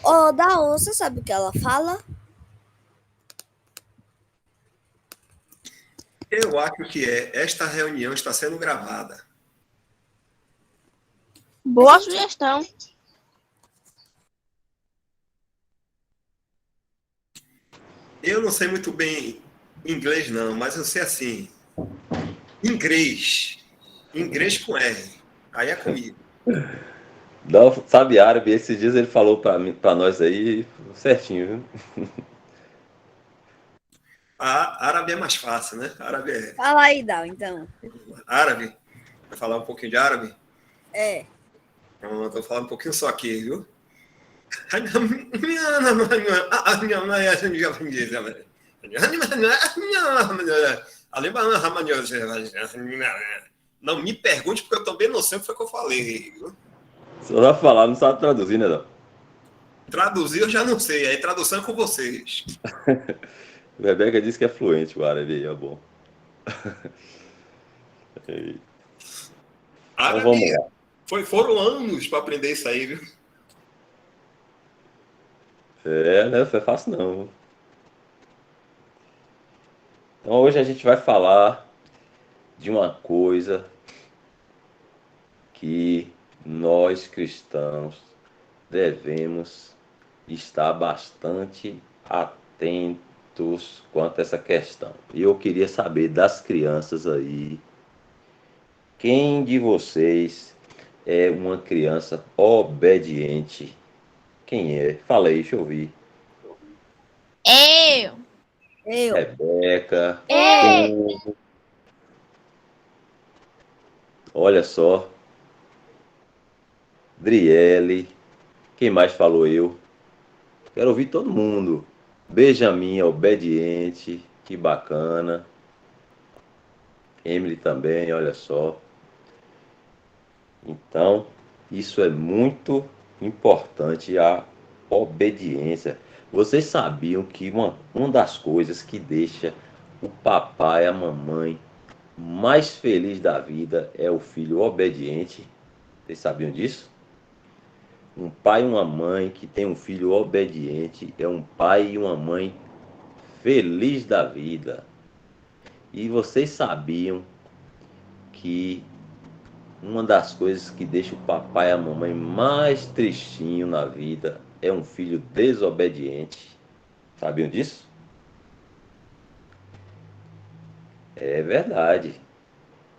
Ô, da onça, sabe o que ela fala? Eu acho que esta reunião está sendo gravada. Boa sugestão. Eu não sei muito bem inglês, não, mas eu sei assim. Inglês. Inglês com R. Aí é comigo. Não, sabe árabe? Esses dias ele falou pra nós aí certinho, viu? A árabe é mais fácil, né? Árabe é. Fala aí, Dal, então. Árabe. Vai falar um pouquinho de árabe? É. Pronto, vou falar um pouquinho só aqui, viu? Não me pergunte, porque eu também não sei o que foi que eu falei. Viu? Só dá pra falar, não sabe traduzir, né, não? Traduzir eu já não sei, aí tradução é com vocês. Rebeca disse que é fluente o árabe aí, é bom. Então Árabe vamos lá. foram anos para aprender isso aí, viu? É, né? Não foi fácil não. Então hoje a gente vai falar de uma coisa que nós cristãos devemos estar bastante atentos quanto a essa questão. E eu queria saber das crianças aí, quem de vocês é uma criança obediente? Quem é? Fala aí, deixa eu ouvir. Eu. Eu. Rebeca, Eu. olha só, Driele, quem mais falou eu? Quero ouvir todo mundo. Benjamin é obediente, que bacana. Emily também, olha só. Então, isso é muito importante, a obediência. Vocês sabiam que uma das coisas que deixa o papai e a mamãe mais feliz da vida é o filho obediente? Vocês sabiam disso? Um pai e uma mãe que tem um filho obediente é um pai e uma mãe feliz da vida. E vocês sabiam que uma das coisas que deixa o papai e a mamãe mais tristinho na vida é um filho desobediente? Sabiam disso? É verdade.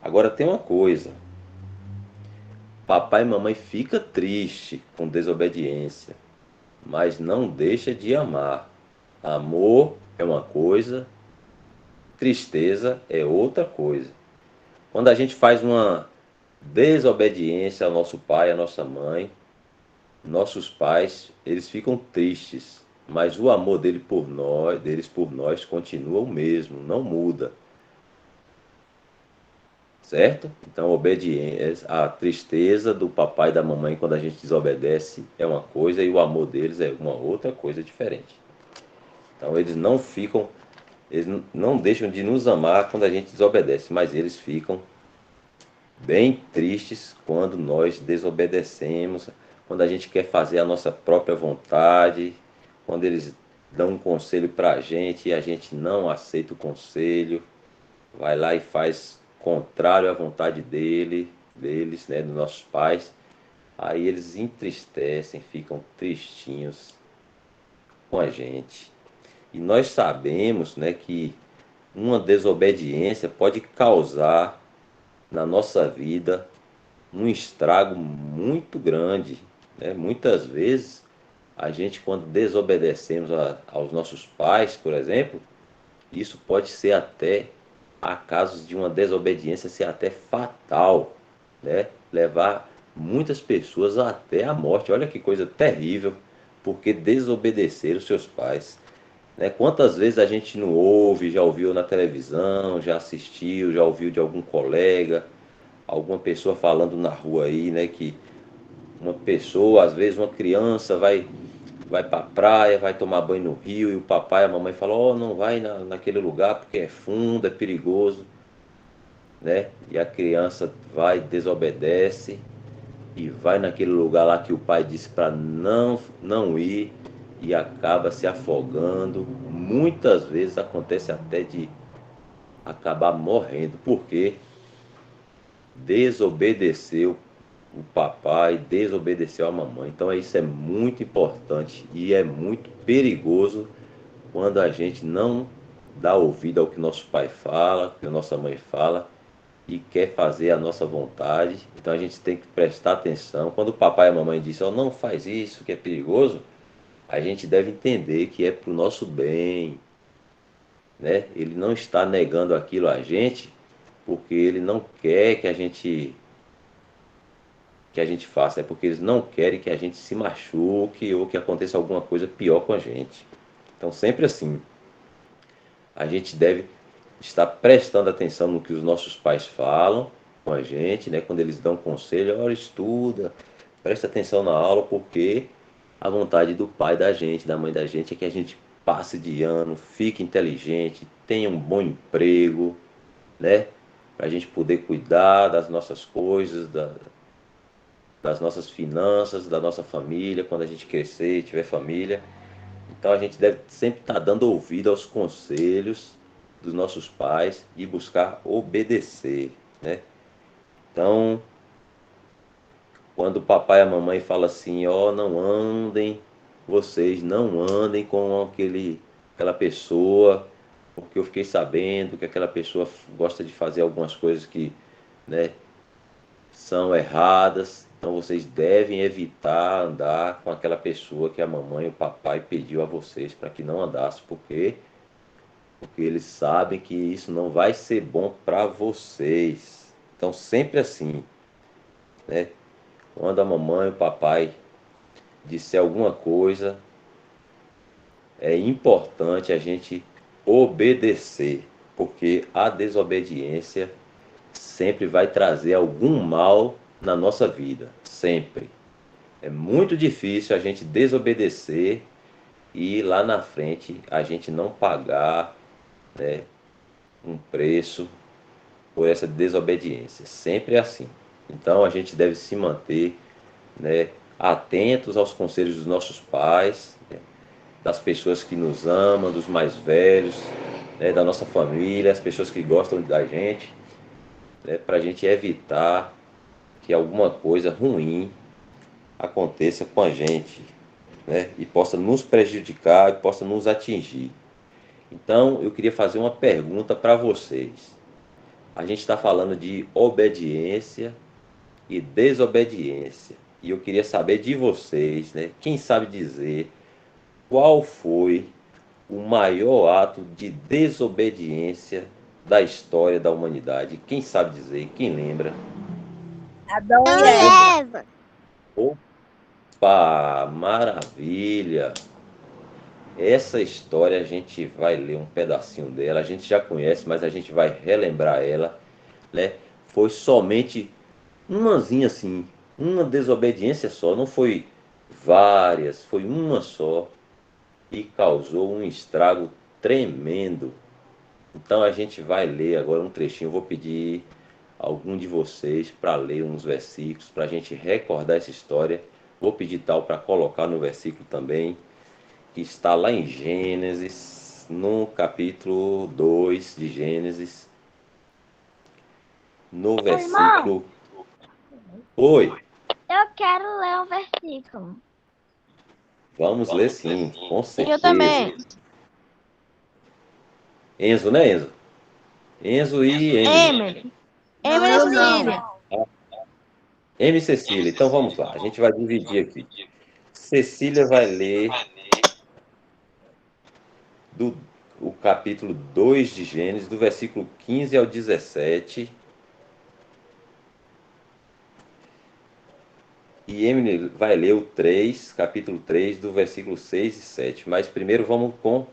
Agora tem uma coisa. Papai e mamãe fica triste com desobediência, mas não deixa de amar. Amor é uma coisa, tristeza é outra coisa. Quando a gente faz uma desobediência ao nosso pai, à nossa mãe, nossos pais, eles ficam tristes, mas o amor deles por nós continua o mesmo, não muda. Certo? Então, obediência, a tristeza do papai e da mamãe quando a gente desobedece é uma coisa e o amor deles é uma outra coisa diferente. Então, eles não deixam de nos amar quando a gente desobedece, mas eles ficam bem tristes quando nós desobedecemos, quando a gente quer fazer a nossa própria vontade, quando eles dão um conselho para a gente e a gente não aceita o conselho, vai lá e faz contrário à vontade deles, né, dos nossos pais. Aí eles entristecem, ficam tristinhos com a gente. E nós sabemos, né, que uma desobediência pode causar na nossa vida um estrago muito grande, né? Muitas vezes a gente, quando desobedecemos aos nossos pais, por exemplo, isso pode ser até, há casos de uma desobediência ser até fatal, né? Levar muitas pessoas até a morte. Olha que coisa terrível, porque desobedeceram os seus pais. Né? Quantas vezes a gente não ouve, já ouviu na televisão, já assistiu, já ouviu de algum colega, alguma pessoa falando na rua aí, né, que uma pessoa, às vezes uma criança vai para a praia, vai tomar banho no rio e o papai e a mamãe falam, ó, não vai naquele lugar porque é fundo, é perigoso, né? E a criança vai, desobedece e vai naquele lugar lá que o pai disse para não ir e acaba se afogando. Muitas vezes acontece até de acabar morrendo, porque desobedeceu o papai, desobedeceu a mamãe. Então isso é muito importante e é muito perigoso quando a gente não dá ouvido ao que nosso pai fala, que a nossa mãe fala e quer fazer a nossa vontade. Então a gente tem que prestar atenção. Quando o papai e a mamãe dizem, oh, não faz isso, que é perigoso, a gente deve entender que é para o nosso bem, né? Ele não está negando aquilo a gente porque ele não quer que a gente faça, é porque eles não querem que a gente se machuque ou que aconteça alguma coisa pior com a gente. Então sempre assim, a gente deve estar prestando atenção no que os nossos pais falam com a gente, né? Quando eles dão conselho, olha, estuda, presta atenção na aula, porque a vontade do pai da gente, da mãe da gente, é que a gente passe de ano, fique inteligente, tenha um bom emprego, né? Para a gente poder cuidar das nossas coisas, das nossas finanças, da nossa família, quando a gente crescer e tiver família. Então a gente deve sempre estar dando ouvido aos conselhos dos nossos pais e buscar obedecer, né? Então, quando o papai e a mamãe falam assim, ó, não andem, vocês não andem com aquela pessoa, porque eu fiquei sabendo que aquela pessoa gosta de fazer algumas coisas que, né, são erradas. Então vocês devem evitar andar com aquela pessoa que a mamãe e o papai pediu a vocês para que não andasse, porque eles sabem que isso não vai ser bom para vocês. Então sempre assim, né? Quando a mamãe e o papai disser alguma coisa, é importante a gente obedecer, porque a desobediência sempre vai trazer algum mal na nossa vida, sempre. É muito difícil a gente desobedecer e lá na frente a gente não pagar, né, um preço por essa desobediência. Sempre é assim. Então a gente deve se manter, né, atentos aos conselhos dos nossos pais, né, das pessoas que nos amam, dos mais velhos, né, da nossa família, as pessoas que gostam da gente, né, para a gente evitar que alguma coisa ruim aconteça com a gente, né, e possa nos prejudicar e possa nos atingir. Então, eu queria fazer uma pergunta para vocês. A gente está falando de obediência e desobediência. E eu queria saber de vocês, né? Quem sabe dizer qual foi o maior ato de desobediência da história da humanidade? Quem sabe dizer? Quem lembra? Adão e Eu Eva. e Eva. Opa, maravilha! Essa história a gente vai ler um pedacinho dela. A gente já conhece, mas a gente vai relembrar ela, né? Foi somente umazinha assim, uma desobediência só, não foi várias, foi uma só e causou um estrago tremendo. Então a gente vai ler agora um trechinho, eu vou pedir algum de vocês para ler uns versículos, para a gente recordar essa história. Vou pedir tal para colocar no versículo também, que está lá em Gênesis, no capítulo 2 de Gênesis, no Irmão, versículo. Oi, eu quero ler um versículo. vamos ler sim, com Eu certeza. também. Enzo, né, Enzo? Enzo e Emily. Emily. Não, Emily eu Cecília. não. Emily e Cecília. Então vamos lá, a gente vai dividir aqui. Cecília vai ler do o capítulo 2 de Gênesis, do versículo 15 ao 17. E Emily vai ler o 3, capítulo 3, do versículo 6 e 7. Mas primeiro vamos com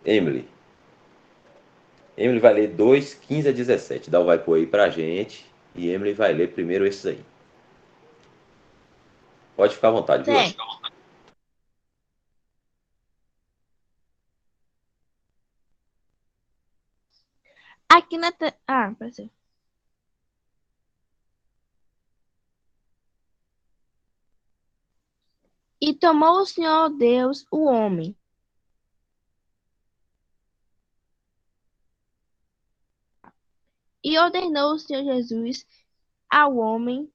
Emily. Emily vai ler 2, 15 a 17. Dal vai pôr aí pra gente. E Emily vai ler primeiro esses aí. Pode ficar à vontade, viu, Emily? Certo. Aqui na... Ah, apareceu. E tomou o Senhor Deus o homem, e ordenou o Senhor Jesus ao homem,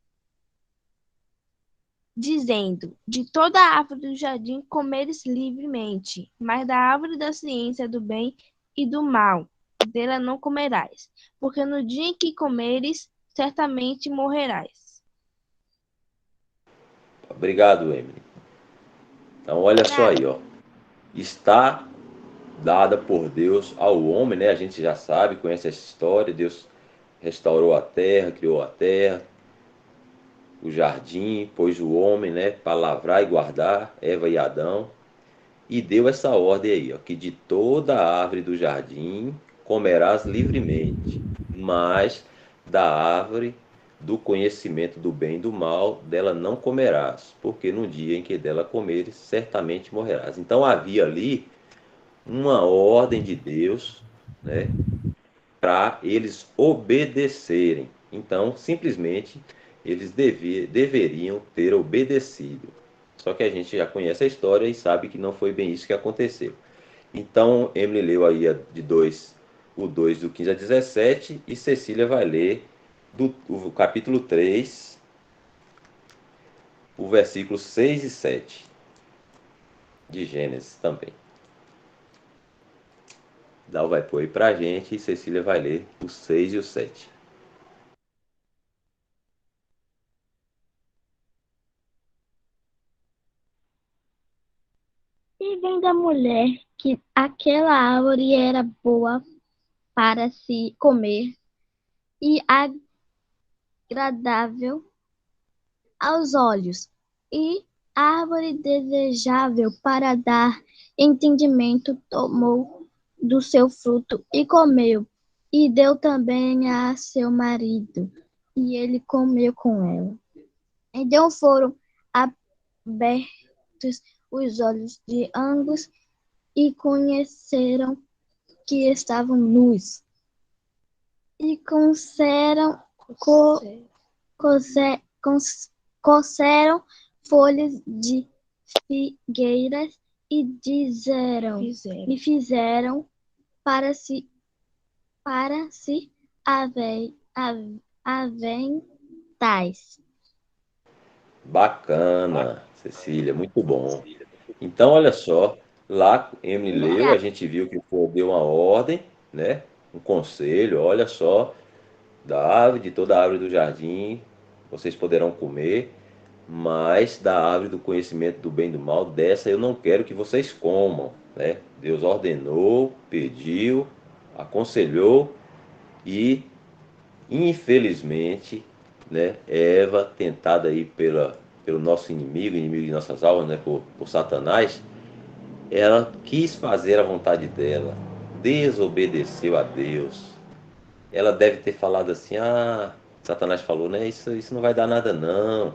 dizendo: de toda a árvore do jardim comeres livremente, mas da árvore da ciência do bem e do mal, dela não comerás, porque no dia em que comeres, certamente morrerás. Obrigado, Emily. Então, olha só aí, ó. Está dada por Deus ao homem, né? A gente já sabe, conhece essa história. Deus restaurou a terra, criou a terra, o jardim, pôs o homem, né, para lavrar e guardar, Eva e Adão, e deu essa ordem aí, ó, que de toda a árvore do jardim comerás livremente, mas da árvore do conhecimento do bem e do mal, dela não comerás, porque no dia em que dela comeres, certamente morrerás. Então havia ali uma ordem de Deus, né, para eles obedecerem. Então, simplesmente, eles deveriam ter obedecido. Só que a gente já conhece a história e sabe que não foi bem isso que aconteceu. Então, Emily leu aí o 2 do 15 a 17 e Cecília vai ler o capítulo 3, o versículo 6 e 7 de Gênesis também. Dal vai pôr aí pra gente e Cecília vai ler o 6 e o 7. E vendo a mulher que aquela árvore era boa para se comer e agradável aos olhos, e árvore desejável para dar entendimento, tomou do seu fruto e comeu, e deu também a seu marido, e ele comeu com ela. Então foram abertos os olhos de ambos e conheceram que estavam nus. E coce- cons- coceram folhas de figueiras e fizeram para si aventais. Bacana, Cecília, muito bom. Então, olha só, lá Emily leu, a gente viu que o povo deu uma ordem, né? Um conselho, olha só, da árvore, de toda a árvore do jardim, vocês poderão comer, mas da árvore do conhecimento do bem e do mal, dessa eu não quero que vocês comam, né? Deus ordenou, pediu, aconselhou e, infelizmente, né, Eva, tentada aí pelo nosso inimigo, inimigo de nossas almas, né, por Satanás, ela quis fazer a vontade dela, desobedeceu a Deus. Ela deve ter falado assim: ah, Satanás falou, né? Isso não vai dar nada, não.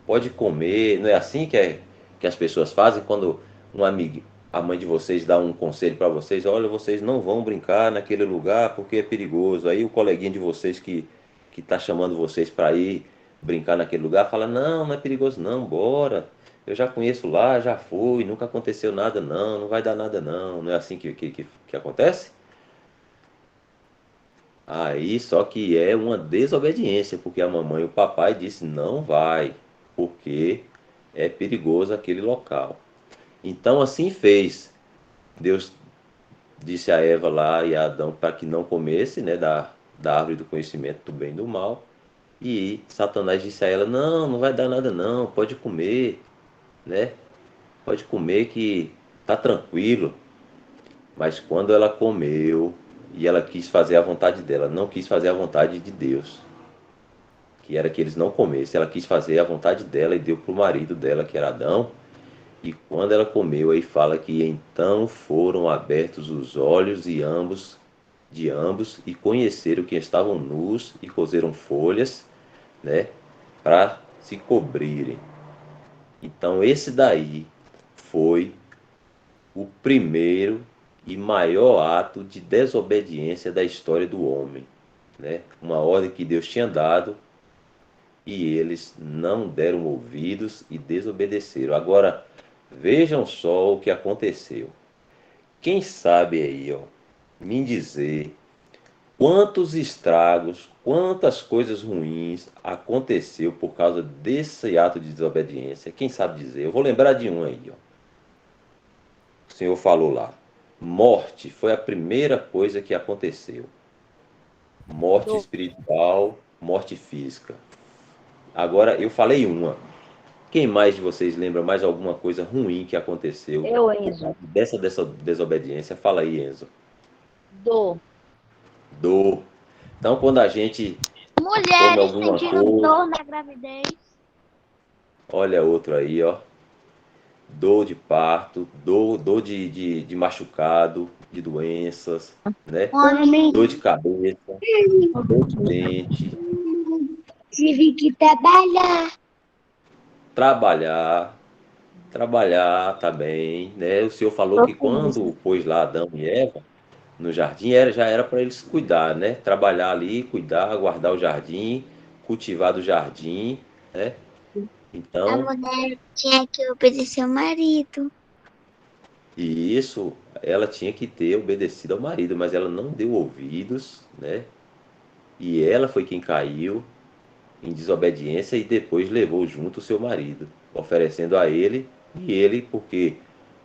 Pode comer. Não é assim que as pessoas fazem quando um amigo, a mãe de vocês dá um conselho para vocês: olha, vocês não vão brincar naquele lugar porque é perigoso. Aí o coleguinha de vocês que está chamando vocês para ir brincar naquele lugar fala: não, não é perigoso, não, bora. Eu já conheço lá, já fui, nunca aconteceu nada, não, não vai dar nada, não. Não é assim que acontece? Aí só que é uma desobediência, porque a mamãe e o papai disse não vai, porque é perigoso aquele local. Então assim fez. Deus disse a Eva lá e a Adão para que não comesse, né, da árvore do conhecimento do bem e do mal. E Satanás disse a ela: não, não vai dar nada não, pode comer, né? Pode comer que tá tranquilo. Mas quando ela comeu e ela quis fazer a vontade dela, não quis fazer a vontade de Deus, que era que eles não comessem. Ela quis fazer a vontade dela e deu para o marido dela, que era Adão. E quando ela comeu, aí fala que então foram abertos os olhos de ambos e conheceram que estavam nus e coseram folhas, né, para se cobrirem. Então esse daí foi o primeiro e maior ato de desobediência da história do homem, né? Uma ordem que Deus tinha dado e eles não deram ouvidos e desobedeceram. Agora, vejam só o que aconteceu. Quem sabe aí, ó, me dizer quantos estragos, quantas coisas ruins aconteceu por causa desse ato de desobediência? Quem sabe dizer? Eu vou lembrar de um aí, ó. O Senhor falou lá. Morte foi a primeira coisa que aconteceu. Morte espiritual, morte física. Agora, eu falei uma. Quem mais de vocês lembra mais alguma coisa ruim que aconteceu Eu, Enzo. dessa desobediência? Fala aí, Enzo. Dor. Dor. Então, quando a gente come Mulheres alguma sentindo coisa, dor na gravidez. olha outro aí, ó. Dor de parto, dor de machucado, de doenças, né? Dor de cabeça, dor de dente, Tive que trabalhar. trabalhar também, né? O Senhor falou que quando pôs lá Adão e Eva no jardim, já era para eles cuidar, né? Trabalhar ali, cuidar, guardar o jardim, cultivar do jardim, né? A Então, mulher tinha que obedecer ao marido. e isso ela tinha que ter obedecido ao marido, mas ela não deu ouvidos, né? E ela foi quem caiu em desobediência e depois levou junto o seu marido, oferecendo a ele, e ele, porque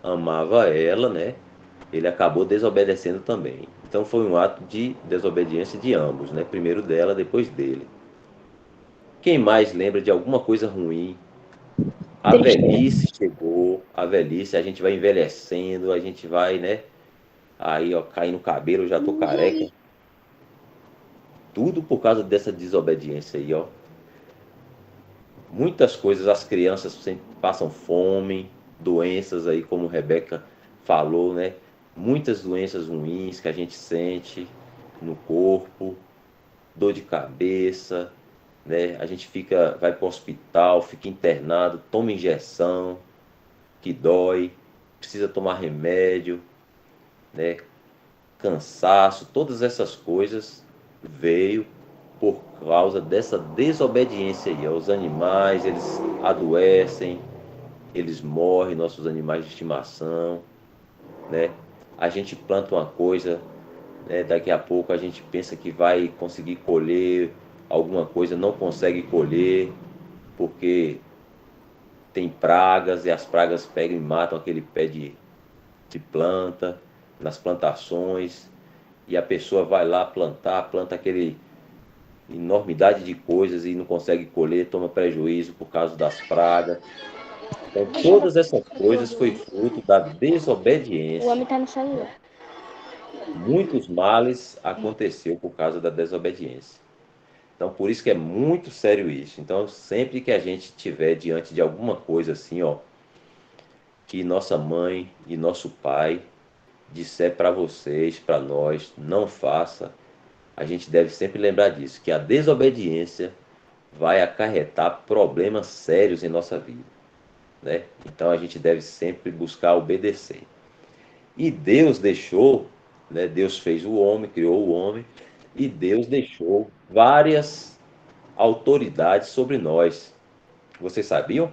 amava ela, né? Ele acabou desobedecendo também. Então foi um ato de desobediência de ambos, né? Primeiro dela, depois dele. Quem mais lembra de alguma coisa ruim? A velhice chegou, a velhice, a gente vai envelhecendo, a gente vai, né? Aí, ó, caindo o cabelo, já tô careca. Tudo por causa dessa desobediência aí, ó. Muitas coisas, as crianças sempre passam fome, doenças aí, como Rebeca falou, né? Muitas doenças ruins que a gente sente no corpo, dor de cabeça, né? A gente vai para o hospital, fica internado, toma injeção que dói, precisa tomar remédio, né? Cansaço, todas essas coisas veio por causa dessa desobediência aí. Os animais, eles adoecem, eles morrem, nossos animais de estimação, né? A gente planta uma coisa, né? Daqui a pouco a gente pensa que vai conseguir colher alguma coisa, não consegue colher, porque tem pragas e as pragas pegam e matam aquele pé de planta, nas plantações, e a pessoa vai lá planta aquele enormidade de coisas e não consegue colher, toma prejuízo por causa das pragas. Então, todas essas coisas foi fruto da O desobediência. homem tá no celular. Muitos males aconteceu por causa da desobediência. Então, por isso que é muito sério isso. Então, sempre que a gente estiver diante de alguma coisa assim, ó, que nossa mãe e nosso pai disser para vocês, para nós, não faça, a gente deve sempre lembrar disso, que a desobediência vai acarretar problemas sérios em nossa vida, né? Então a gente deve sempre buscar obedecer. E Deus deixou, né? Deus fez o homem, criou o homem, e Deus deixou várias autoridades sobre nós. Vocês sabiam?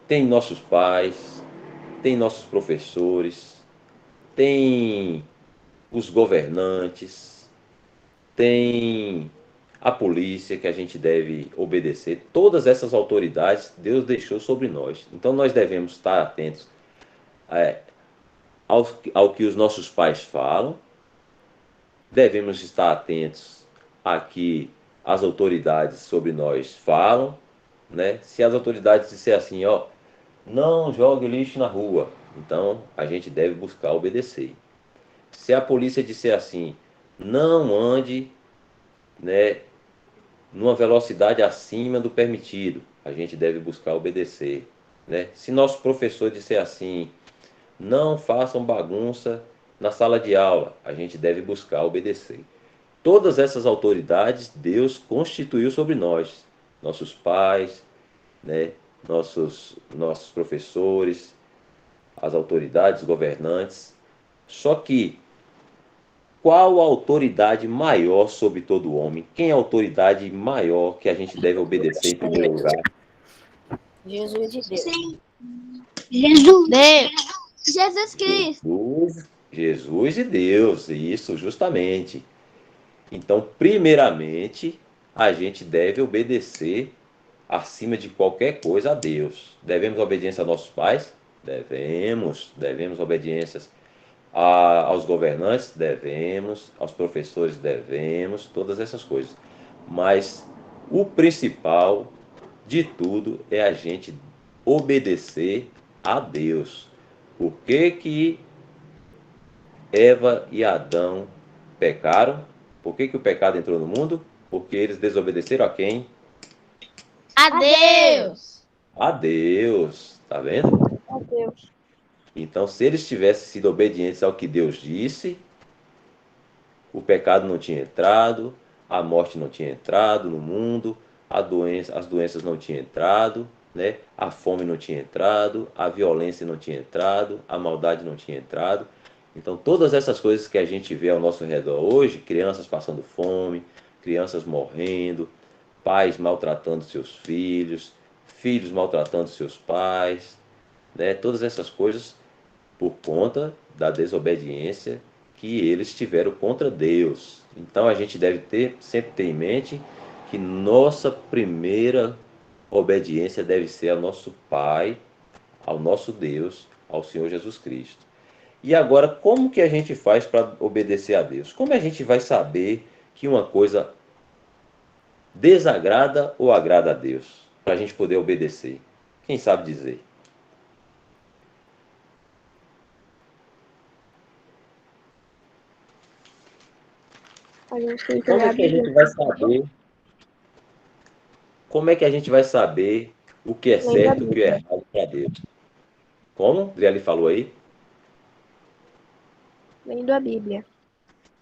Tem nossos pais, tem nossos professores, tem os governantes, tem a polícia que a gente deve obedecer. Todas essas autoridades Deus deixou sobre nós. Então nós devemos estar atentos ao que os nossos pais falam, devemos estar atentos a que as autoridades sobre nós falam, né? Se as autoridades disserem assim, ó, não jogue lixo na rua, então a gente deve buscar obedecer. Se a polícia disser assim, não ande, né, numa velocidade acima do permitido, a gente deve buscar obedecer, né? Se nosso professor disser assim, não façam bagunça na sala de aula, a gente deve buscar obedecer. Todas essas autoridades Deus constituiu sobre nós, nossos pais, né, nossos professores, as autoridades governantes. Só que Qual a autoridade maior sobre todo homem? Quem é a autoridade maior que a gente deve obedecer em primeiro lugar? Jesus de Deus. Sim. Jesus. Jesus Cristo. Jesus de Deus, isso, justamente. Então, primeiramente, a gente deve obedecer acima de qualquer coisa a Deus. Devemos obediência a nossos pais? Devemos obediências aos governantes? Devemos, aos professores? Devemos, todas essas coisas. Mas o principal de tudo é a gente obedecer a Deus. Por que que Eva e Adão pecaram? Por que que o pecado entrou no mundo? Porque eles desobedeceram a quem? Adeus. A Deus. Tá vendo? Adeus. Então, se eles tivessem sido obedientes ao que Deus disse, o pecado não tinha entrado, a morte não tinha entrado no mundo, as doenças não tinham entrado, né? A fome não tinha entrado, a violência não tinha entrado, a maldade não tinha entrado. Então, todas essas coisas que a gente vê ao nosso redor hoje, crianças passando fome, crianças morrendo, pais maltratando seus filhos, filhos maltratando seus pais, né? Todas essas coisas por conta da desobediência que eles tiveram contra Deus. Então a gente deve sempre ter em mente que nossa primeira obediência deve ser ao nosso Pai, ao nosso Deus, ao Senhor Jesus Cristo. E agora, como que a gente faz para obedecer a Deus? Como a gente vai saber que uma coisa desagrada ou agrada a Deus? Para a gente poder obedecer. Quem sabe dizer? A gente tem que Como olhar é a que a Bíblia. gente vai saber? Como é que a gente vai saber o que é Lendo a certo e o que é Bíblia. errado para Deus? Como? Ele falou aí? Lendo a Bíblia.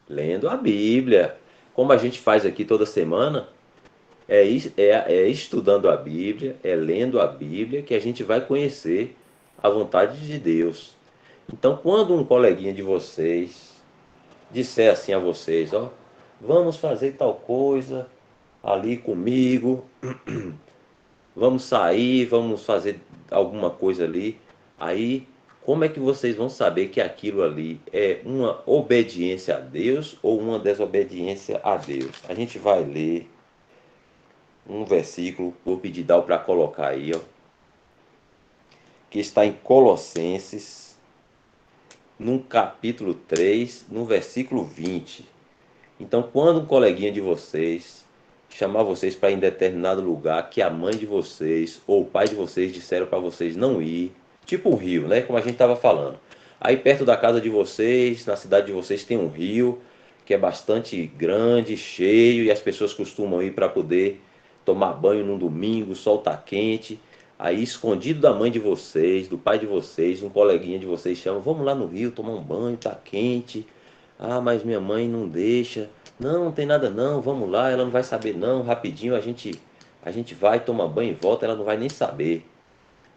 Lendo a Bíblia. Como a gente faz aqui toda semana, é estudando a Bíblia, é lendo a Bíblia que a gente vai conhecer a vontade de Deus. Então, quando um coleguinha de vocês disser assim a vocês, ó, vamos fazer tal coisa ali comigo, vamos sair, vamos fazer alguma coisa ali. Aí, como é que vocês vão saber que aquilo ali é uma obediência a Deus ou uma desobediência a Deus? A gente vai ler um versículo, vou pedir Dal para colocar aí, ó, que está em Colossenses, no capítulo 3, no versículo 20. Então, quando um coleguinha de vocês chamar vocês para ir em determinado lugar que a mãe de vocês ou o pai de vocês disseram para vocês não ir, tipo um rio, né? Como a gente estava falando. Aí perto da casa de vocês, na cidade de vocês, tem um rio que é bastante grande, cheio, e as pessoas costumam ir para poder tomar banho num domingo, o sol tá quente. Aí, escondido da mãe de vocês, do pai de vocês, um coleguinha de vocês chama, vamos lá no rio tomar um banho, tá quente. Ah, mas minha mãe não deixa. Não, não tem nada não, vamos lá, ela não vai saber não, rapidinho a gente vai, toma banho e volta, ela não vai nem saber.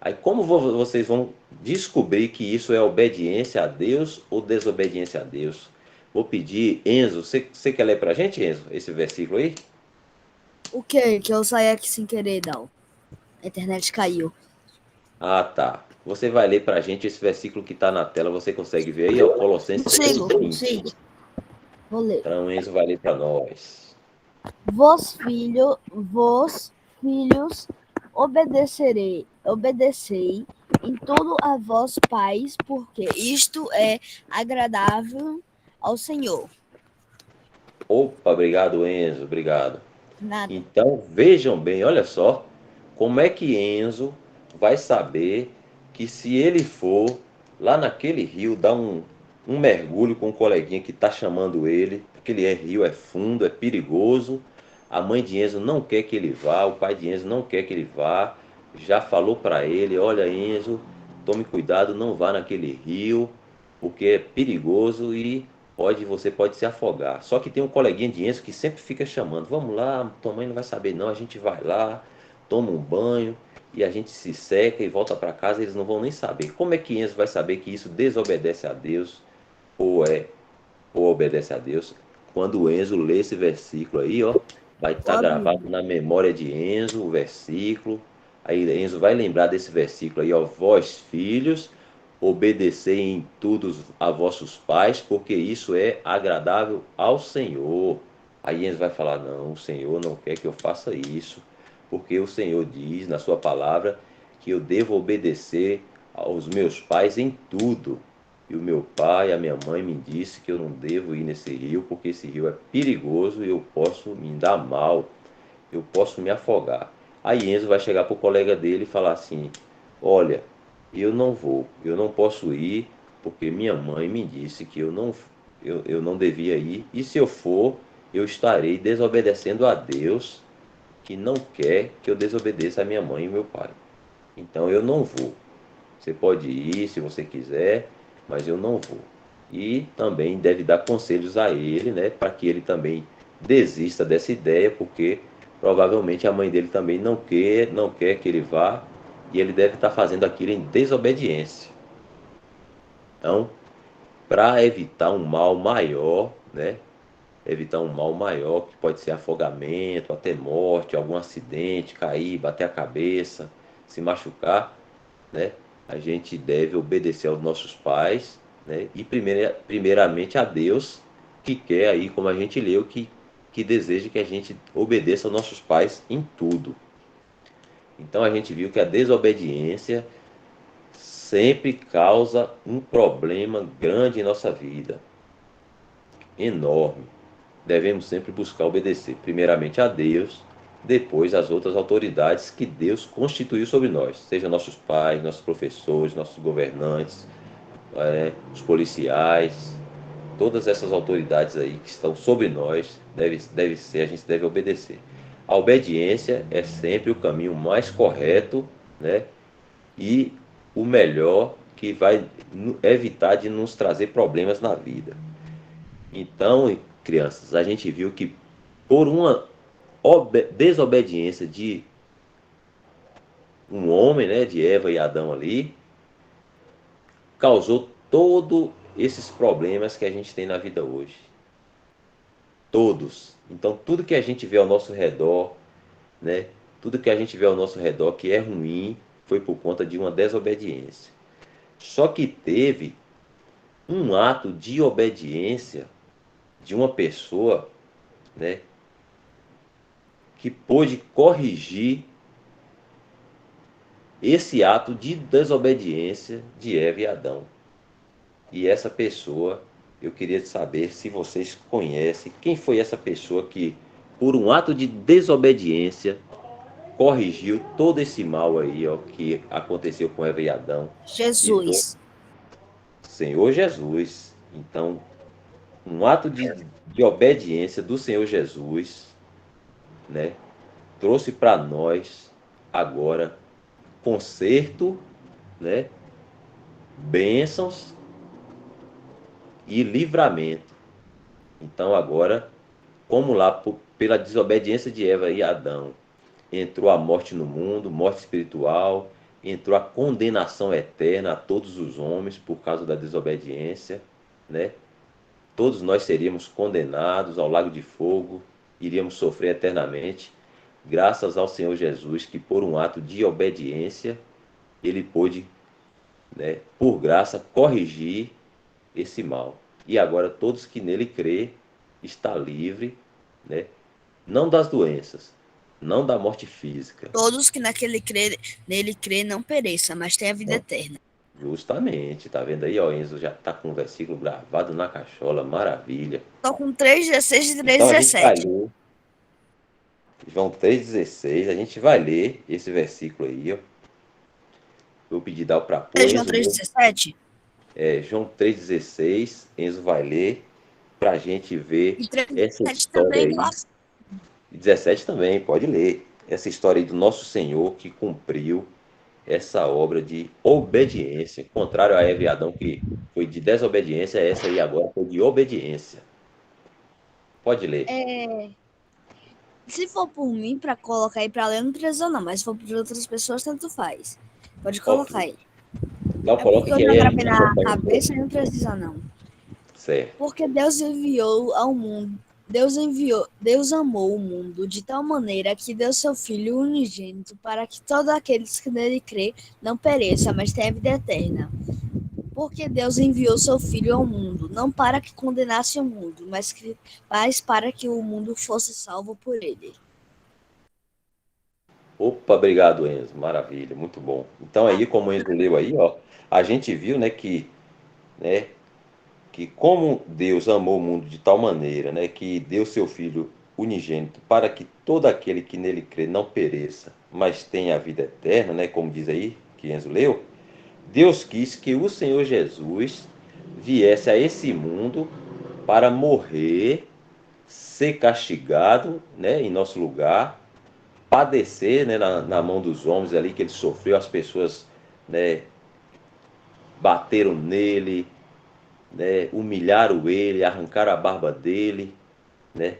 Aí como vocês vão descobrir que isso é obediência a Deus ou desobediência a Deus? Vou pedir, Enzo, você quer ler pra gente, Enzo, esse versículo aí? O quê? Que eu saí aqui sem querer, não. A internet caiu. Ah, tá. Você vai ler pra gente esse versículo que tá na tela, você consegue ver aí, ó, Colossenses Consigo, 3:20. consigo. Vou ler. Então, o Enzo vai ler pra nós. Vós, filhos, obedecei em tudo a vós pais, porque isto é agradável ao Senhor. Opa, obrigado, Enzo, obrigado. Nada. Então, vejam bem, olha só, como é que Enzo vai saber que se ele for lá naquele rio dar um mergulho com um coleguinha que está chamando ele, aquele rio é fundo, é perigoso, a mãe de Enzo não quer que ele vá, o pai de Enzo não quer que ele vá, já falou para ele, olha Enzo, tome cuidado, não vá naquele rio, porque é perigoso e você pode se afogar. Só que tem um coleguinha de Enzo que sempre fica chamando, vamos lá, tua mãe não vai saber não, a gente vai lá, toma um banho e a gente se seca e volta para casa, eles não vão nem saber. Como é que Enzo vai saber que isso desobedece a Deus ou é ou obedece a Deus, quando o Enzo lê esse versículo aí, ó, vai estar Ó, gravado na memória de Enzo o versículo. Aí Enzo vai lembrar desse versículo aí, ó, vós filhos, obedecei em tudo a vossos pais, porque isso é agradável ao Senhor. Aí Enzo vai falar, não, o Senhor não quer que eu faça isso, porque o Senhor diz na sua palavra que eu devo obedecer aos meus pais em tudo. E o meu pai, a minha mãe me disse que eu não devo ir nesse rio, porque esse rio é perigoso e eu posso me dar mal, eu posso me afogar. Aí Enzo vai chegar para o colega dele e falar assim, olha, eu não vou, eu não posso ir, porque minha mãe me disse que eu não devia ir, e se eu for, eu estarei desobedecendo a Deus, que não quer que eu desobedeça a minha mãe e meu pai. Então eu não vou. Você pode ir se você quiser, mas eu não vou. E também deve dar conselhos a ele, né, para que ele também desista dessa ideia, porque provavelmente a mãe dele também não quer que ele vá, e ele deve estar fazendo aquilo em desobediência. Então, para evitar um mal maior, né, evitar um mal maior, que pode ser afogamento, até morte, algum acidente, cair, bater a cabeça, se machucar, né? A gente deve obedecer aos nossos pais, né? E primeiramente a Deus, que quer aí, como a gente leu, que deseja que a gente obedeça aos nossos pais em tudo. Então a gente viu que a desobediência sempre causa um problema grande em nossa vida, enorme. Devemos sempre buscar obedecer, primeiramente a Deus, depois às outras autoridades que Deus constituiu sobre nós, sejam nossos pais, nossos professores, nossos governantes, os policiais, todas essas autoridades aí que estão sobre nós, a gente deve obedecer. A obediência é sempre o caminho mais correto, né? E o melhor que vai evitar de nos trazer problemas na vida. Então, crianças, a gente viu que por uma desobediência de um homem, né, de Eva e Adão ali, causou todos esses problemas que a gente tem na vida hoje. Todos. Então, tudo que a gente vê ao nosso redor, né, tudo que a gente vê ao nosso redor que é ruim, foi por conta de uma desobediência. Só que teve um ato de obediência de uma pessoa, né, que pôde corrigir esse ato de desobediência de Eva e Adão. E essa pessoa, eu queria saber se vocês conhecem quem foi essa pessoa que, por um ato de desobediência, corrigiu todo esse mal aí, ó, que aconteceu com Eva e Adão. Jesus. Senhor Jesus. Então, um ato de obediência do Senhor Jesus, né, trouxe para nós agora conserto, né, bênçãos e livramento. Então agora, como lá pela desobediência de Eva e Adão, entrou a morte no mundo, morte espiritual, entrou a condenação eterna a todos os homens por causa da desobediência, né? Todos nós seríamos condenados ao lago de fogo, iríamos sofrer eternamente, graças ao Senhor Jesus, que por um ato de obediência, ele pôde, né, por graça, corrigir esse mal. E agora todos que nele crê está livre, né, não das doenças, não da morte física. Todos que nele crê não pereça, mas tenha vida eterna. Justamente, tá vendo aí, ó, Enzo já tá com o versículo gravado na cachola, maravilha. Tô com 3,16 e Então a gente vai 3,17. ler João 3,16, a gente vai ler esse versículo aí, ó. Vou pedir dar para pôr, João Enzo. 3,17? João 3,16, Enzo vai ler para a gente ver E essa 3,17 história também, aí. posso? E 17 também, pode ler. Essa história aí do nosso Senhor que cumpriu essa obra de obediência. Contrário a Eva e Adão, que foi de desobediência, essa aí agora foi de obediência. Pode ler. Se for por mim, para colocar aí para ler, não precisa não. Mas se for por outras pessoas, tanto faz. Pode colocar aí. Então É coloca porque eu que já aí a gravei gente na acompanha. cabeça e não precisa não. Certo. Porque Deus amou o mundo de tal maneira que deu seu Filho unigênito para que todos aqueles que nele crê não pereçam, mas tenham a vida eterna. Porque Deus enviou seu Filho ao mundo, não para que condenasse o mundo, mas para que o mundo fosse salvo por ele. Opa, obrigado, Enzo. Maravilha, muito bom. Então aí, como o Enzo leu aí, ó, a gente viu, né, que como Deus amou o mundo de tal maneira, né, que deu seu Filho unigênito para que todo aquele que nele crê não pereça, mas tenha a vida eterna, né, como diz aí, que Enzo leu, Deus quis que o Senhor Jesus viesse a esse mundo para morrer, ser castigado, né, em nosso lugar, padecer, né, na mão dos homens ali que ele sofreu, as pessoas, né, bateram nele, né, humilharam ele, arrancaram a barba dele, né?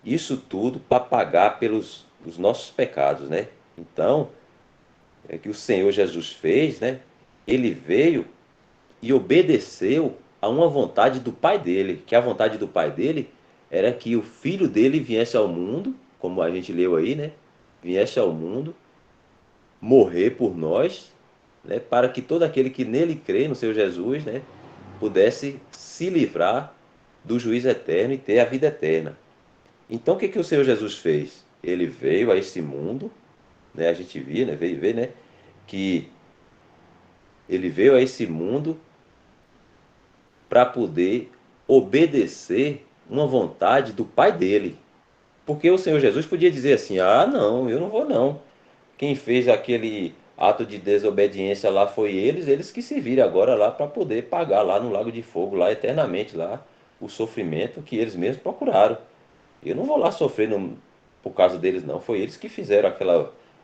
Isso tudo para pagar pelos os nossos pecados, né? Então, é que o Senhor Jesus fez, né? Ele veio e obedeceu a uma vontade do Pai dele, que a vontade do Pai dele era que o filho dele viesse ao mundo, como a gente leu aí, né? Viesse ao mundo, morrer por nós, né? Para que todo aquele que nele crê, no Senhor Jesus, né? Pudesse se livrar do juízo eterno e ter a vida eterna. Então, o que que o Senhor Jesus fez? Ele veio a esse mundo, né? A gente via, né? Veio ver, né? Que ele veio a esse mundo para poder obedecer uma vontade do Pai dele. Porque o Senhor Jesus podia dizer assim: ah, não, eu não vou não. Quem fez aquele ato de desobediência lá foi eles que se viram agora lá para poder pagar lá no lago de fogo, lá eternamente, lá o sofrimento que eles mesmos procuraram. Eu não vou lá sofrer por causa deles, não. Foi eles que fizeram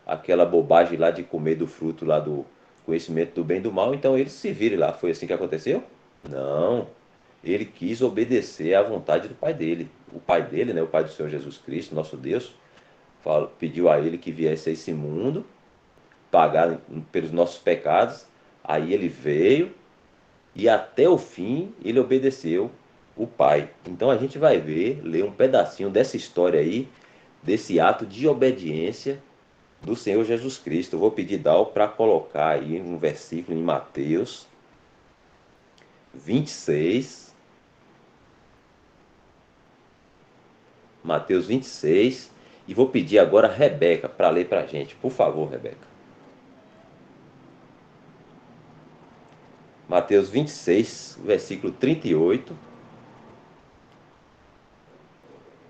aquela bobagem lá de comer do fruto lá do conhecimento do bem e do mal, então eles se viram lá. Foi assim que aconteceu? Não. Ele quis obedecer à vontade do Pai dele. O Pai dele, né, o Pai do Senhor Jesus Cristo, nosso Deus, pediu a ele que viesse a esse mundo, pagar pelos nossos pecados. Aí ele veio e até o fim ele obedeceu o Pai. Então a gente vai ler um pedacinho dessa história aí, desse ato de obediência do Senhor Jesus Cristo. Eu vou pedir Dal para colocar aí um versículo em Mateus 26. Mateus 26. E vou pedir agora a Rebeca para ler para a gente. Por favor, Rebeca. Mateus 26, versículo 38.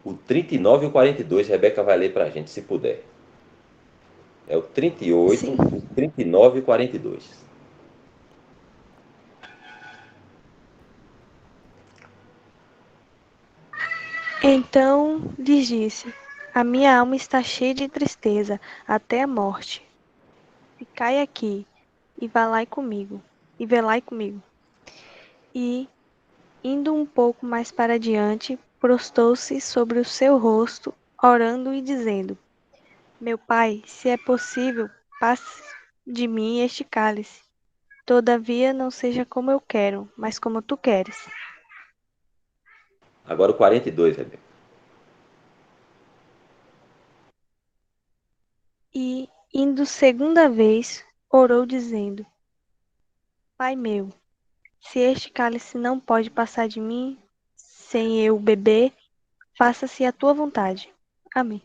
O 39 e o 42, Rebeca vai ler para a gente, se puder. É o 38, Sim. o 39 e o 42. Então lhes disse: a minha alma está cheia de tristeza até a morte. Ficai aqui e velai comigo. E, indo um pouco mais para diante, prostou-se sobre o seu rosto, orando e dizendo: meu pai, se é possível, passe de mim este cálice. Todavia não seja como eu quero, mas como tu queres. Agora o 42, Rebeca. E, indo segunda vez, orou dizendo: pai meu, se este cálice não pode passar de mim sem eu beber, faça-se a tua vontade. Amém.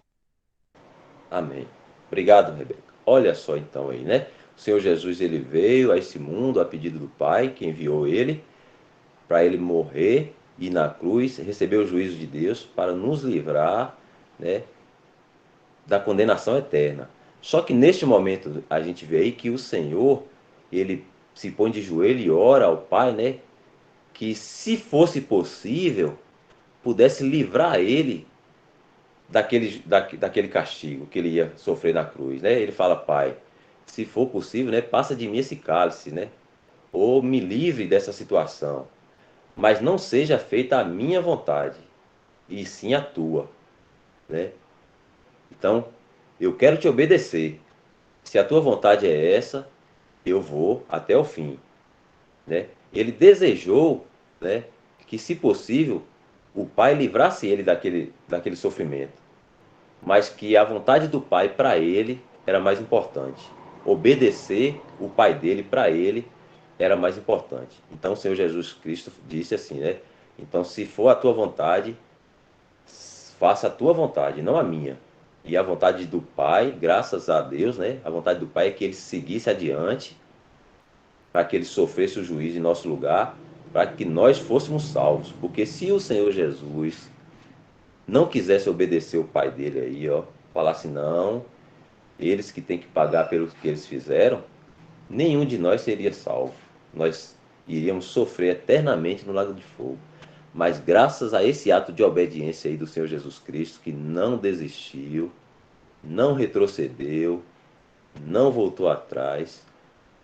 Amém. Obrigado, Rebeca. Olha só então aí, né? O Senhor Jesus, ele veio a esse mundo a pedido do Pai, que enviou ele, para ele morrer e na cruz receber o juízo de Deus para nos livrar, né, da condenação eterna. Só que neste momento a gente vê aí que o Senhor, ele se põe de joelho e ora ao Pai, né, que se fosse possível, pudesse livrar ele daquele castigo que ele ia sofrer na cruz, né? Ele fala: pai, se for possível, né, passa de mim esse cálice, né? Ou me livre dessa situação, mas não seja feita a minha vontade, e sim a tua, né? Então, eu quero te obedecer. Se a tua vontade é essa, eu vou até o fim, né? Ele desejou, né, que, se possível, o pai livrasse ele daquele sofrimento, mas que a vontade do pai para ele era mais importante. Obedecer o pai dele para ele era mais importante. Então o Senhor Jesus Cristo disse assim, né? Então, se for a tua vontade, faça a tua vontade, não a minha. E a vontade do Pai, graças a Deus, né? A vontade do Pai é que ele seguisse adiante, para que ele sofresse o juízo em nosso lugar, para que nós fôssemos salvos. Porque se o Senhor Jesus não quisesse obedecer o Pai dele aí, ó, falasse não, eles que têm que pagar pelo que eles fizeram, nenhum de nós seria salvo. Nós iríamos sofrer eternamente no lago de fogo. Mas graças a esse ato de obediência aí do Senhor Jesus Cristo, que não desistiu, não retrocedeu, não voltou atrás,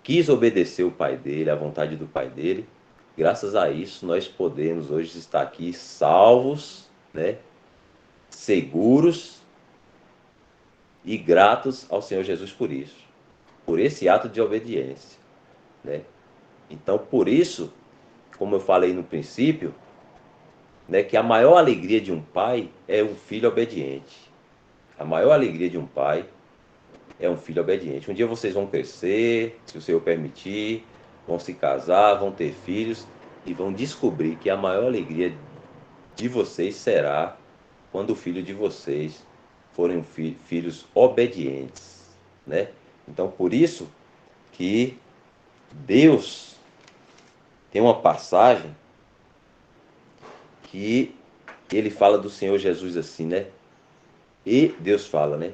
quis obedecer o Pai dele, a vontade do Pai dele, graças a isso nós podemos hoje estar aqui salvos, né, seguros e gratos ao Senhor Jesus por isso, por esse ato de obediência, né? Então, por isso, como eu falei no princípio, né, que a maior alegria de um pai é um filho obediente. A maior alegria de um pai é um filho obediente. Um dia vocês vão crescer, se o Senhor permitir, vão se casar, vão ter filhos e vão descobrir que a maior alegria de vocês será quando o filho de vocês forem filhos obedientes, né? Então, por isso que Deus tem uma passagem que ele fala do Senhor Jesus assim, né? E Deus fala, né?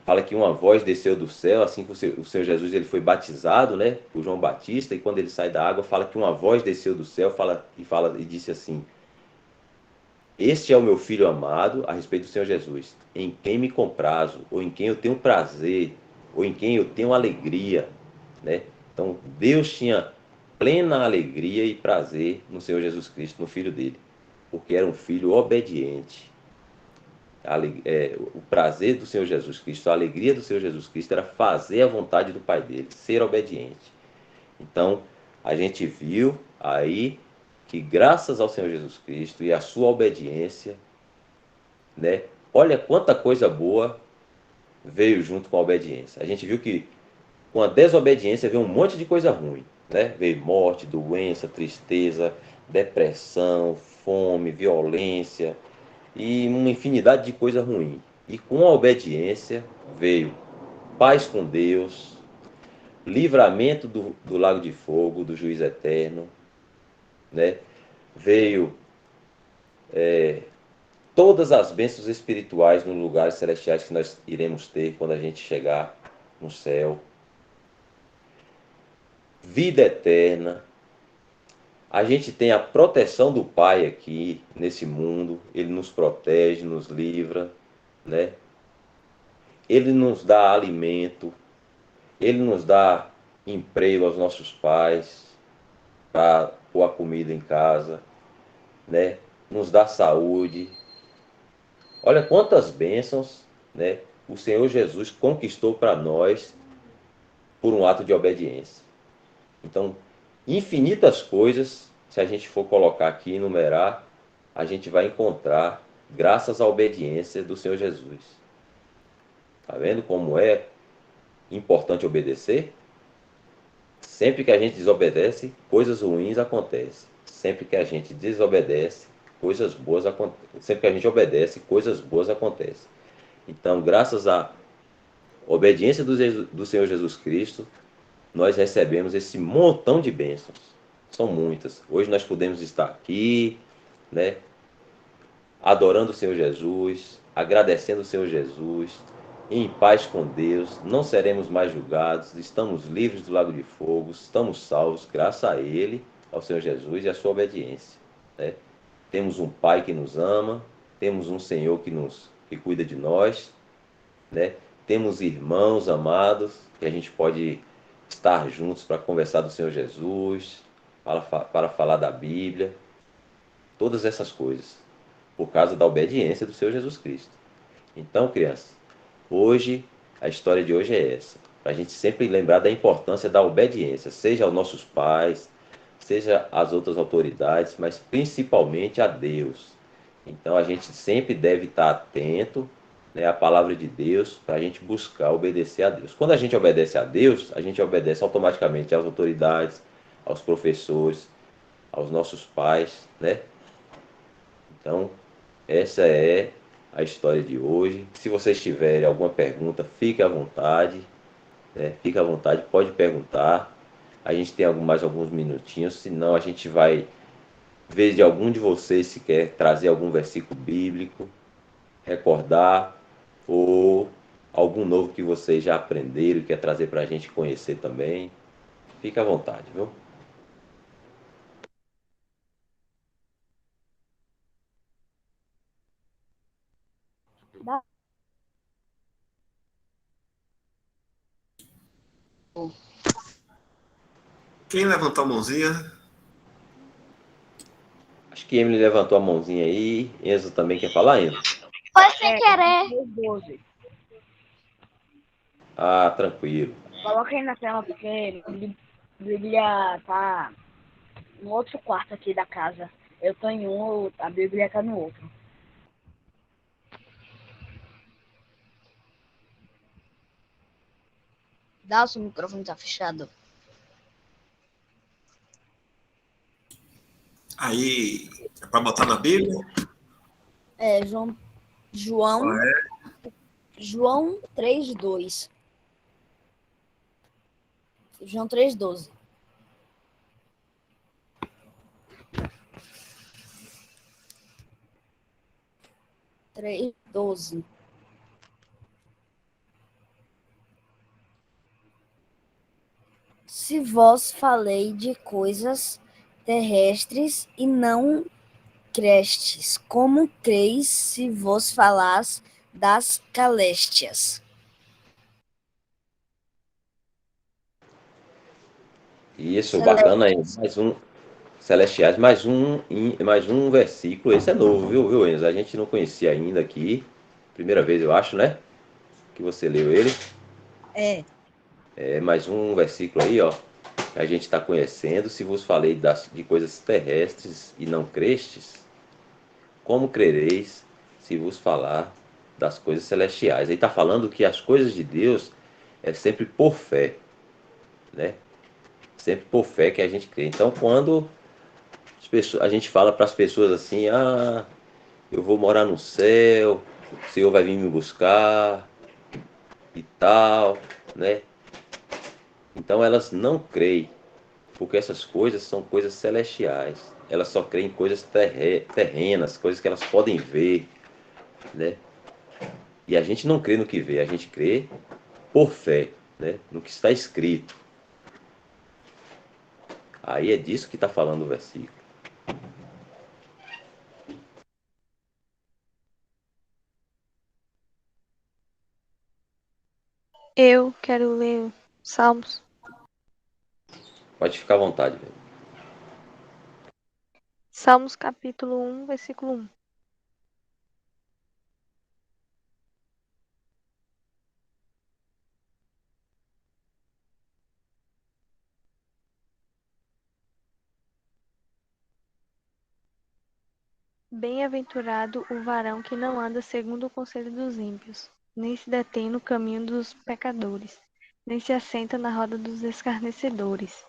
Fala que uma voz desceu do céu, assim que o Senhor Jesus ele foi batizado, né? Por João Batista, e quando ele sai da água, fala que uma voz desceu do céu e disse assim: Este é o meu filho amado, a respeito do Senhor Jesus, em quem me comprazo, ou em quem eu tenho prazer, ou em quem eu tenho alegria, né? Então, Deus tinha plena alegria e prazer no Senhor Jesus Cristo, no Filho dele, porque era um filho obediente. O prazer do Senhor Jesus Cristo, a alegria do Senhor Jesus Cristo era fazer a vontade do Pai dele, ser obediente. Então, a gente viu aí que graças ao Senhor Jesus Cristo e à sua obediência, né, olha quanta coisa boa veio junto com a obediência. A gente viu que com a desobediência veio um monte de coisa ruim, né? Veio morte, doença, tristeza, depressão, fome, violência e uma infinidade de coisa ruim. E com a obediência veio paz com Deus, livramento do lago de fogo, do juízo eterno, né? Veio todas as bênçãos espirituais nos lugares celestiais que nós iremos ter quando a gente chegar no céu. Vida eterna. A gente tem a proteção do Pai aqui nesse mundo. Ele nos protege, nos livra, né? Ele nos dá alimento. Ele nos dá emprego aos nossos pais para pôr a comida em casa, né? Nos dá saúde. Olha quantas bênçãos, né, o Senhor Jesus conquistou para nós por um ato de obediência. Então, infinitas coisas, se a gente for colocar aqui e enumerar, a gente vai encontrar graças à obediência do Senhor Jesus. Tá vendo como é importante obedecer? Sempre que a gente desobedece, coisas ruins acontecem. Sempre que a gente desobedece, coisas boas acontecem. Sempre que a gente obedece, coisas boas acontecem. Então, graças à obediência do Senhor Jesus Cristo, nós recebemos esse montão de bênçãos. São muitas. Hoje nós podemos estar aqui, né, adorando o Senhor Jesus, agradecendo o Senhor Jesus, em paz com Deus, não seremos mais julgados, estamos livres do lago de fogo, estamos salvos, graças a Ele, ao Senhor Jesus e à sua obediência, né? Temos um Pai que nos ama, temos um Senhor que cuida de nós, né? Temos irmãos amados que a gente pode estar juntos para conversar do Senhor Jesus, para falar da Bíblia, todas essas coisas, por causa da obediência do Senhor Jesus Cristo. Então, crianças, hoje, a história de hoje é essa, para a gente sempre lembrar da importância da obediência, seja aos nossos pais, seja às outras autoridades, mas principalmente a Deus. Então a gente sempre deve estar atento, né, à palavra de Deus para a gente buscar obedecer a Deus. Quando a gente obedece a Deus, a gente obedece automaticamente às autoridades, aos professores, aos nossos pais, né? Então, essa é a história de hoje. Se vocês tiverem alguma pergunta, fique à vontade, né? Fique à vontade, pode perguntar. A gente tem mais alguns minutinhos, senão a gente vai ver de algum de vocês se quer trazer algum versículo bíblico, recordar, ou algum novo que vocês já aprenderam e quer trazer para a gente conhecer também. Fique à vontade, viu? Quem levantou a mãozinha? Acho que Emily levantou a mãozinha aí. Enzo também quer falar, Enzo? Foi sem querer. 12. Ah, tranquilo. Coloca aí na tela porque a Bíblia tá no outro quarto aqui da casa. Eu tô em um, a Bíblia tá no outro. Dá, o seu microfone tá fechado. Aí, é para botar na Bíblia? É, João Qual é? João 3:2. João 3:12. 3:12. Se vós falei de coisas terrestres e não crestes, como creis se vos falás das caléstias? Isso, bacana aí. Mais um, Celestiais, mais um versículo. Esse é novo, viu, Enzo? A gente não conhecia ainda aqui. Primeira vez, eu acho, né? Que você leu ele. É. É mais um versículo aí, ó. Que a gente está conhecendo. Se vos falei de coisas terrestres e não crestes, como crereis se vos falar das coisas celestiais? Aí está falando que as coisas de Deus é sempre por fé, né? Sempre por fé que a gente crê. Então, quando a gente fala para as pessoas assim, ah, eu vou morar no céu, o Senhor vai vir me buscar e tal, né? Então elas não creem, porque essas coisas são coisas celestiais. Elas só creem em coisas terrenas, coisas que elas podem ver, né? E a gente não crê no que vê, a gente crê por fé, né? No que está escrito. Aí é disso que está falando o versículo. Eu quero ler Salmos. Pode ficar à vontade, velho. Salmos capítulo 1, versículo 1. Bem-aventurado o varão que não anda segundo o conselho dos ímpios, nem se detém no caminho dos pecadores, nem se assenta na roda dos escarnecedores.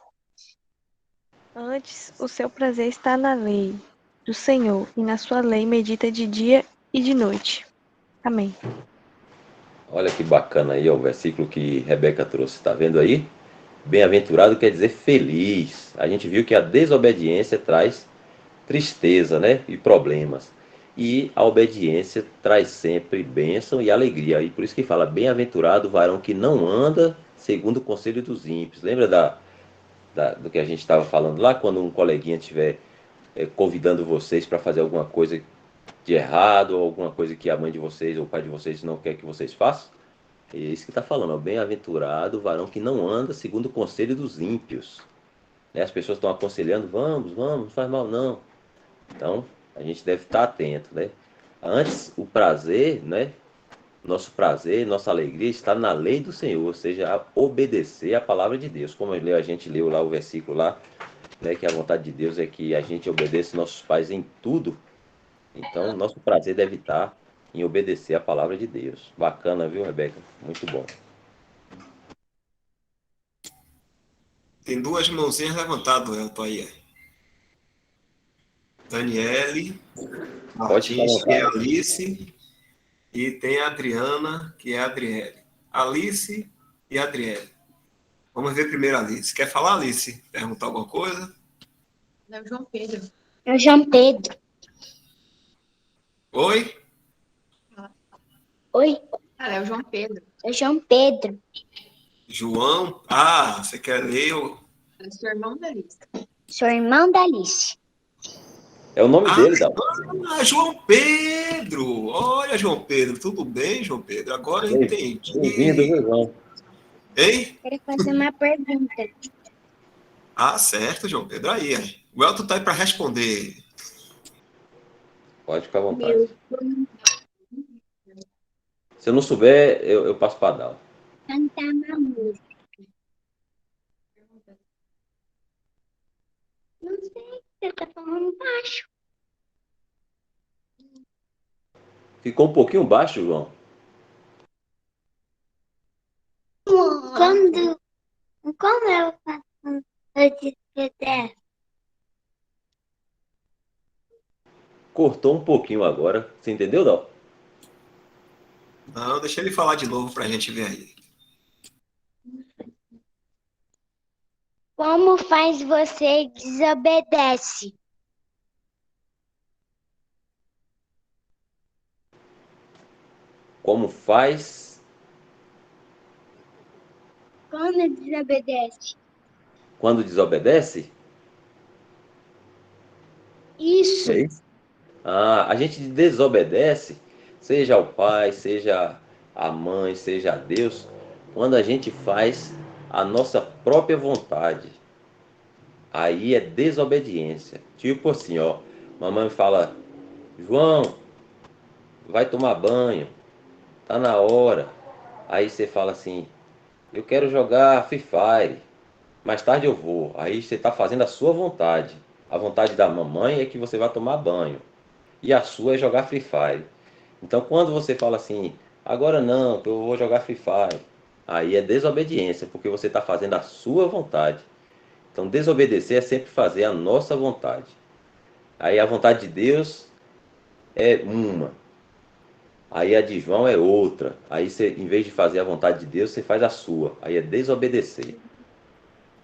Antes, o seu prazer está na lei do Senhor, e na sua lei medita de dia e de noite. Amém. Olha que bacana aí, ó, o versículo que Rebeca trouxe. Está vendo aí? Bem-aventurado quer dizer feliz. A gente viu que a desobediência traz tristeza, né? E problemas. E a obediência traz sempre bênção e alegria. E por isso que fala, bem-aventurado o varão que não anda segundo o conselho dos ímpios. Lembra do que a gente estava falando lá, quando um coleguinha estiver convidando vocês para fazer alguma coisa de errado, ou alguma coisa que a mãe de vocês ou o pai de vocês não quer que vocês façam? É isso que está falando, ó, bem-aventurado o varão que não anda segundo o conselho dos ímpios. Né? As pessoas estão aconselhando, vamos, não faz mal não. Então, a gente deve estar atento, né? Antes, o prazer, né? Nosso prazer, nossa alegria está na lei do Senhor, ou seja, obedecer a palavra de Deus. Como a gente leu lá o versículo lá né, que a vontade de Deus é que a gente obedeça nossos pais em tudo. Então, nosso prazer deve estar em obedecer a palavra de Deus. Bacana, viu, Rebeca? Muito bom. Tem duas mãozinhas levantadas, Elton, aí. Daniele Pode ficar à Martins, que é vontade. Alice, e tem a Adriana, que é a Adriele. Alice e Adriele. Vamos ver primeiro a Alice. Quer falar, Alice? Perguntar alguma coisa? É o João Pedro. Oi? Oi? É o João Pedro. É o João Pedro. João? Ah, você quer ler? Sou irmão da Alice. É o nome Ah, dele, Dal. João Pedro! Olha, João Pedro, tudo bem, João Pedro? Agora eu Bem-vindo, entendi. viu, João? Hein? Quero fazer uma pergunta. Ah, certo, João Pedro. Aí. O Elton tá aí para responder. Pode ficar à vontade. Meu, Se eu não souber, eu passo para Dal. cantar uma música. Não sei, você tá falando baixo. Ficou um pouquinho baixo, João. Quando eu faço antes de 10, Cortou um pouquinho agora. Você entendeu, Dal? Não, deixa ele falar de novo para a gente ver aí. como faz você desobedece? Como faz Quando desobedece? quando desobedece? Isso. É isso? Ah, a gente desobedece, seja ao pai, seja a mãe, seja a Deus, quando a gente faz a nossa própria vontade. Aí é desobediência. Tipo assim, ó, mamãe fala, João, vai tomar banho, tá na hora. Aí você fala assim, eu quero jogar Free Fire, mais tarde eu vou. Aí você está fazendo a sua vontade. A vontade da mamãe é que você vai tomar banho. E a sua é jogar Free Fire. Então quando você fala assim, agora não, que eu vou jogar Free Fire, aí é desobediência, porque você está fazendo a sua vontade. Então desobedecer é sempre fazer a nossa vontade. Aí a vontade de Deus é uma. Aí a de João é outra. Aí você, em vez de fazer a vontade de Deus, você faz a sua. Aí é desobedecer.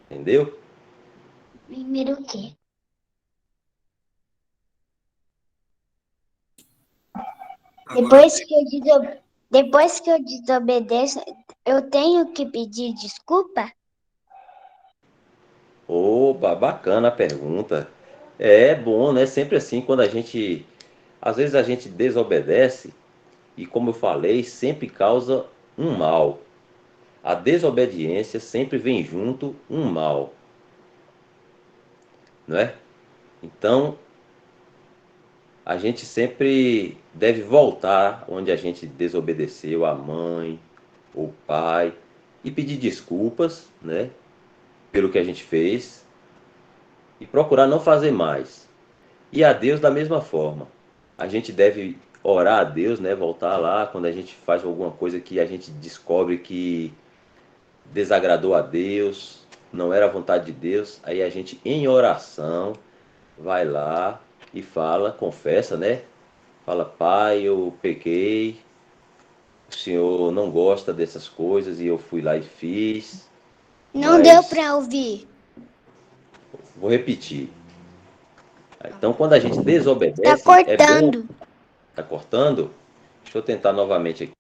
Entendeu? Primeiro o quê? Agora, Depois que eu desobedeço, eu tenho que pedir desculpa? Opa, bacana a pergunta. É bom, né? Sempre assim, quando a gente. Às vezes a gente desobedece e, como eu falei, sempre causa um mal. A desobediência sempre vem junto um mal, não é? Então, a gente sempre deve voltar onde a gente desobedeceu a mãe, o pai, e pedir desculpas, né, pelo que a gente fez e procurar não fazer mais. E a Deus da mesma forma. A gente deve orar a Deus, né, voltar lá quando a gente faz alguma coisa que a gente descobre que desagradou a Deus, não era a vontade de Deus, aí a gente em oração vai lá e fala, confessa, né? Fala, pai, eu pequei, o senhor não gosta dessas coisas e eu fui lá e fiz, Não deu mas pra ouvir. vou repetir. Então, quando a gente Tá desobedece, é bom. cortando. Tá cortando? Deixa eu tentar novamente aqui.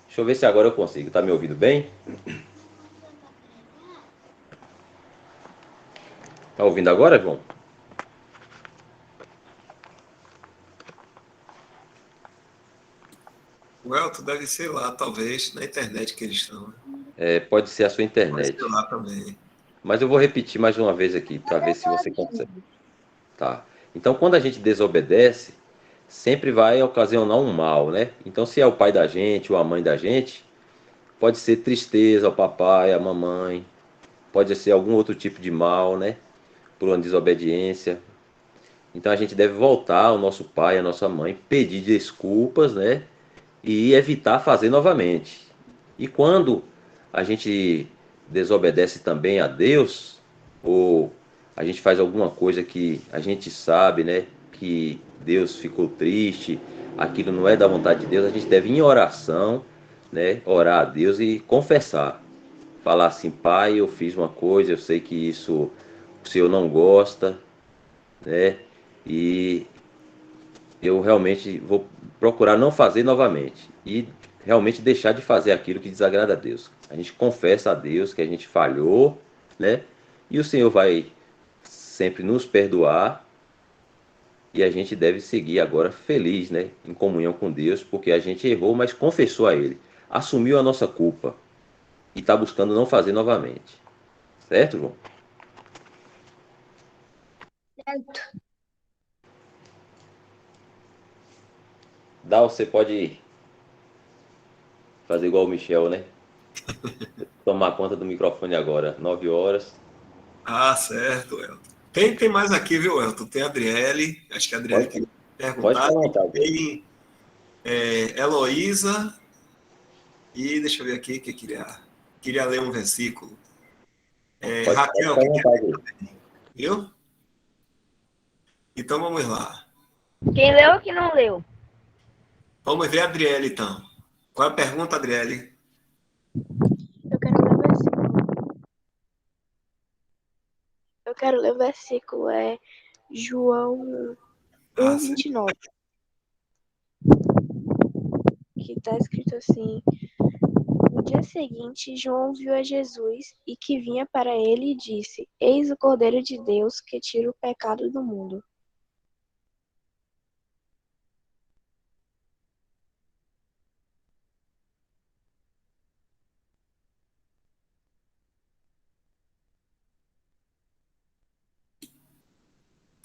Deixa eu ver se agora eu consigo. Tá me ouvindo bem? Tá ouvindo agora, João? o Elton deve ser lá, talvez, na internet que eles estão. Né? É, pode ser a sua Pode ser internet. lá também. Mas eu vou repetir mais uma vez aqui para ver se você consegue. Tá. Então, quando a gente desobedece, sempre vai ocasionar um mal, né? Então, se é o pai da gente ou a mãe da gente, pode ser tristeza ao papai, à mamãe, pode ser algum outro tipo de mal, né? Por uma desobediência. Então a gente deve voltar ao nosso pai, à nossa mãe, pedir desculpas, né? E evitar fazer novamente. E quando a gente desobedece também a Deus, ou a gente faz alguma coisa que a gente sabe, né, que Deus ficou triste, aquilo não é da vontade de Deus, a gente deve ir em oração, né, orar a Deus e confessar. Falar assim, pai, eu fiz uma coisa, eu sei que isso o Senhor não gosta, né? E eu realmente vou procurar não fazer novamente e realmente deixar de fazer aquilo que desagrada a Deus. A gente confessa a Deus que a gente falhou, né? E o Senhor vai sempre nos perdoar e a gente deve seguir agora feliz, né? Em comunhão com Deus, porque a gente errou, mas confessou a Ele, assumiu a nossa culpa e está buscando não fazer novamente. Certo, João? Certo. Dá, você pode fazer igual o Michel, né? Tomar conta do microfone agora, 9 horas. Ah, certo, Elton. Tem mais aqui, viu, Elton? Tem a Adriele, acho que a Adriele queria Pode perguntar. ficar à vontade. Tem Heloísa, e deixa eu ver aqui que queria ler um versículo. Pode Raquel, ficar à que quer ler vontade. também, viu? Então vamos lá. Quem leu ou quem não leu? Vamos ver a Adriele, então. Qual é a pergunta, Adriele? Eu quero ler o versículo. Eu quero ler o versículo, é João Ah, 1:29, que está escrito assim: No dia seguinte, João viu a Jesus e que vinha para ele e disse: Eis o Cordeiro de Deus que tira o pecado do mundo.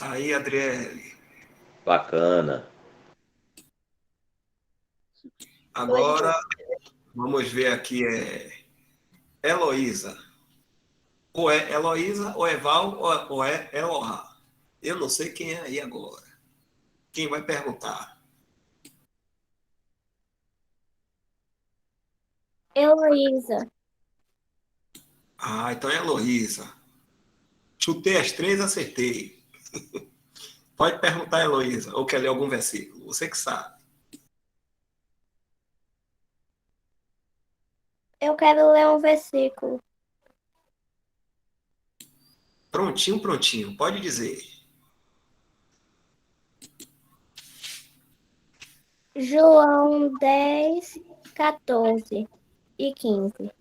tá aí, Adriele. Bacana. Agora, vamos ver aqui, Heloísa. Ou é Heloísa, ou é Val, ou é Elohá. Eu não sei quem é aí agora. Quem vai perguntar? Heloísa. Ah, então é Heloísa. Chutei as três, acertei. Pode perguntar, Heloísa, ou quer ler algum versículo. Você que sabe. Eu quero ler um versículo. Prontinho, prontinho. Pode dizer. João 10, 14 e 15.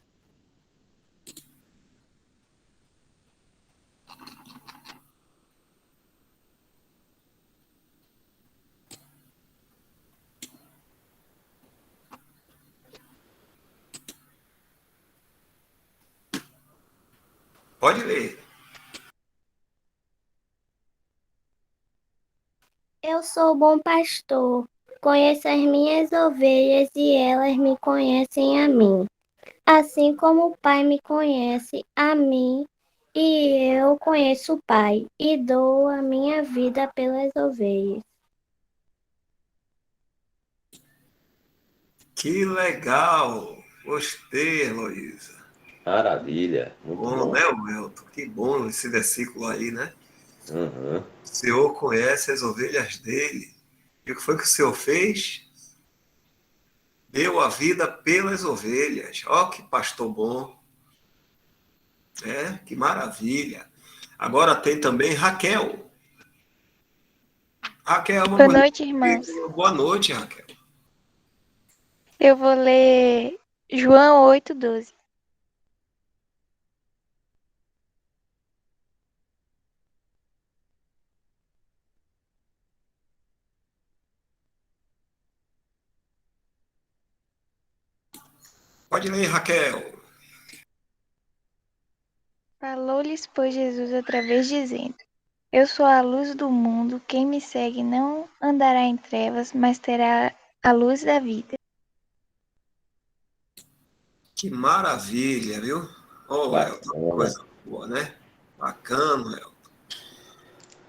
Pode ler. Eu sou o bom pastor. Conheço as minhas ovelhas e elas me conhecem a mim. Assim como o Pai me conhece a mim e eu conheço o Pai e dou a minha vida pelas ovelhas. Que legal. Gostei, Heloísa. Maravilha. Muito Bom, bom. né, Welton? Que bom esse versículo aí, né? Uhum. O Senhor conhece as ovelhas dele. E o que foi que o Senhor fez? Deu a vida pelas ovelhas. Ó, que pastor bom. Que maravilha. Agora tem também Raquel. Raquel, Boa vamos noite, ler. irmãos. Boa noite, Raquel. Eu vou ler João 8:12. Pode ler, Raquel. Falou-lhes, pois, Jesus outra vez, dizendo: Eu sou a luz do mundo, quem me segue não andará em trevas, mas terá a luz da vida. Que maravilha, viu? Oh, Welton, Bacana. coisa Boa, né? Bacana, Elton.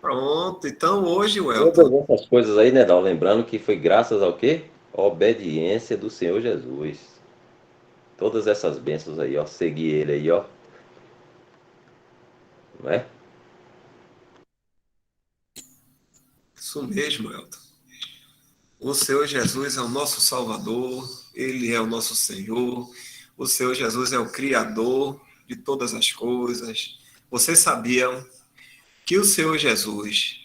Pronto, então hoje, Elton, Todas essas coisas aí, né, Dal? Lembrando que foi graças ao quê? Obediência do Senhor Jesus. Todas essas bênçãos aí, ó. Seguir ele aí, ó. Não é? isso mesmo, Elton. O Senhor Jesus é o nosso Salvador, Ele é o nosso Senhor. O Senhor Jesus é o Criador de todas as coisas. Vocês sabiam que o Senhor Jesus,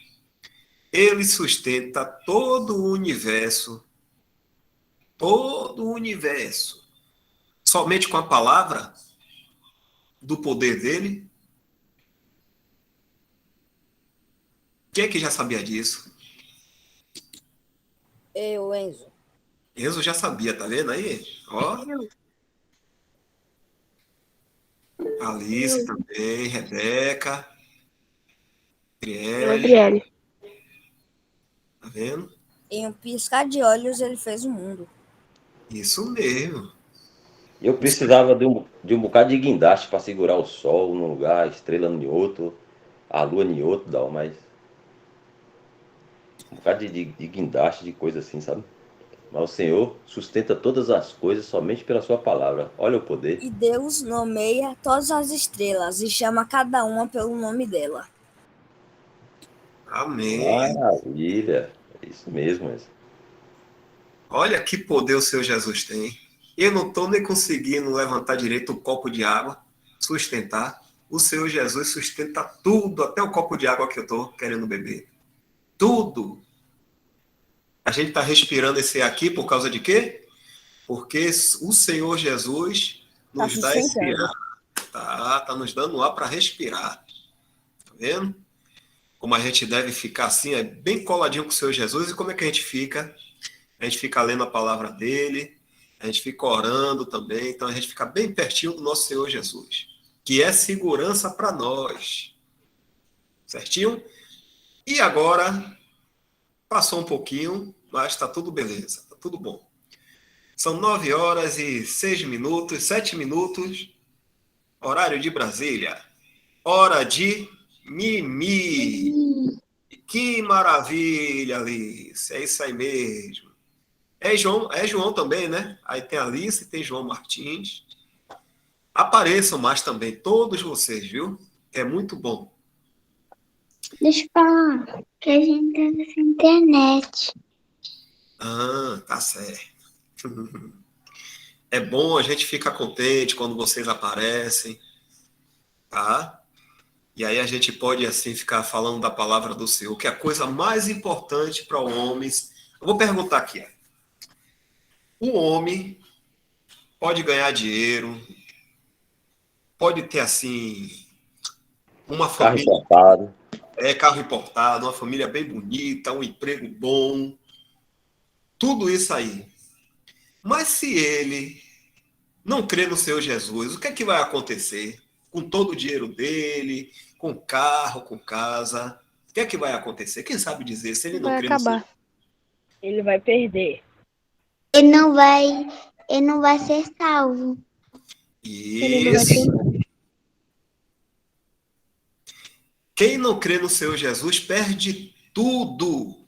Ele sustenta todo o universo, somente com a palavra do poder dele? Quem é que já sabia disso? Eu, Enzo. Enzo já sabia, tá vendo aí? Ó, Alice também, Rebeca, Eu, Adriele, Adriele. tá vendo? Em um piscar de olhos, ele fez o mundo. Isso mesmo. Eu precisava de um bocado de guindaste para segurar o sol num lugar, a estrela em outro, a lua em outro, Dal, mas um bocado de guindaste, de coisa assim, sabe? Mas o Senhor sustenta todas as coisas somente pela sua palavra. Olha o poder. E Deus nomeia todas as estrelas e chama cada uma pelo nome dela. Amém. Maravilha. É isso mesmo. Olha que poder o Senhor Jesus tem. Eu não estou nem conseguindo levantar direito o copo de água, sustentar. O Senhor Jesus sustenta tudo, até o copo de água que eu estou querendo beber. Tudo. A gente está respirando esse ar aqui por causa de quê? Porque o Senhor Jesus nos dá esse ar. Tá nos dando ar para respirar. Tá vendo? Como a gente deve ficar assim, é bem coladinho com o Senhor Jesus. E como é que a gente fica? A gente fica lendo a palavra dele, a gente fica orando também, então a gente fica bem pertinho do nosso Senhor Jesus, que é segurança para nós. Certinho? E agora, passou um pouquinho, mas está tudo beleza, está tudo bom. São 9h06, 7 minutos, horário de Brasília. Hora de Mimi. Que maravilha, Alice. É isso aí mesmo. É João também, né? Aí tem a Alice, tem João Martins. Apareçam mais também, todos vocês, viu? É muito bom. Deixa eu falar que a gente tá nessa internet. Ah, tá certo. É bom, a gente fica contente quando vocês aparecem, tá? E aí a gente pode, assim, ficar falando da palavra do Senhor, que é a coisa mais importante para o homem. Eu vou perguntar aqui. O homem pode ganhar dinheiro, pode ter, assim, uma Carro família, importado. carro importado, uma família bem bonita, um emprego bom, tudo isso aí. Mas se ele não crê no Senhor Jesus, o que é que vai acontecer com todo o dinheiro dele, com carro, com casa? O que é que vai acontecer? Quem sabe dizer se ele não Vai crê no Senhor? acabar. Ele vai perder. Ele não vai ser salvo. Ele não vai Isso. ter. Quem não crê no Senhor Jesus perde tudo.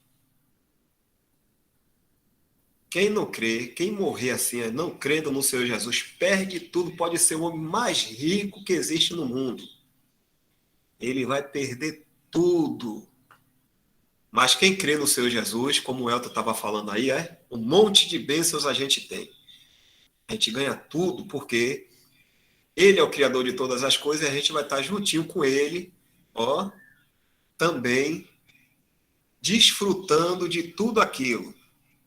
Quem não crê, quem morrer assim, não crendo no Senhor Jesus, perde tudo. Pode ser o homem mais rico que existe no mundo. Ele vai perder tudo. Mas quem crê no Senhor Jesus, como o Elton estava falando aí, um monte de bênçãos a gente tem. A gente ganha tudo porque Ele é o Criador de todas as coisas e a gente vai estar juntinho com Ele, ó, também desfrutando de tudo aquilo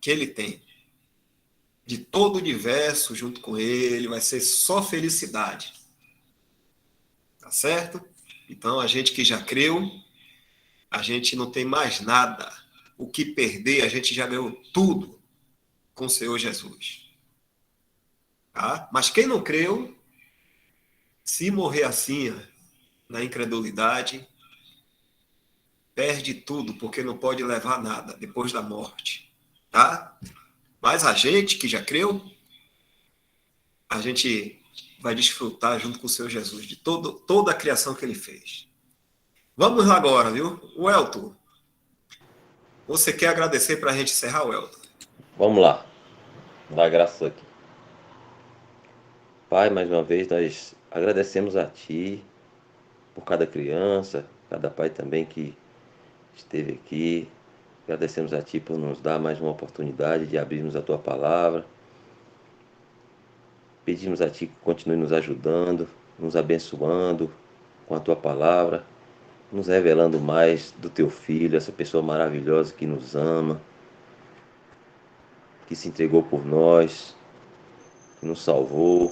que Ele tem. De todo o universo junto com Ele, vai ser só felicidade. Tá certo? Então, a gente que já creu, a gente não tem mais nada. O que perder, a gente já ganhou tudo com o Senhor Jesus. Tá? Mas quem não creu, se morrer assim, na incredulidade, perde tudo, porque não pode levar nada depois da morte. Tá? Mas a gente que já creu, a gente vai desfrutar junto com o seu Jesus de toda a criação que ele fez. Vamos lá agora, viu? O Elton, você quer agradecer para a gente encerrar, o Elton? Vamos lá, dar graças aqui. Pai, mais uma vez nós agradecemos a Ti por cada criança, cada pai também que esteve aqui. Agradecemos a Ti por nos dar mais uma oportunidade de abrirmos a Tua palavra. Pedimos a Ti que continue nos ajudando, nos abençoando com a Tua palavra, nos revelando mais do Teu Filho, essa pessoa maravilhosa que nos ama, que se entregou por nós, que nos salvou.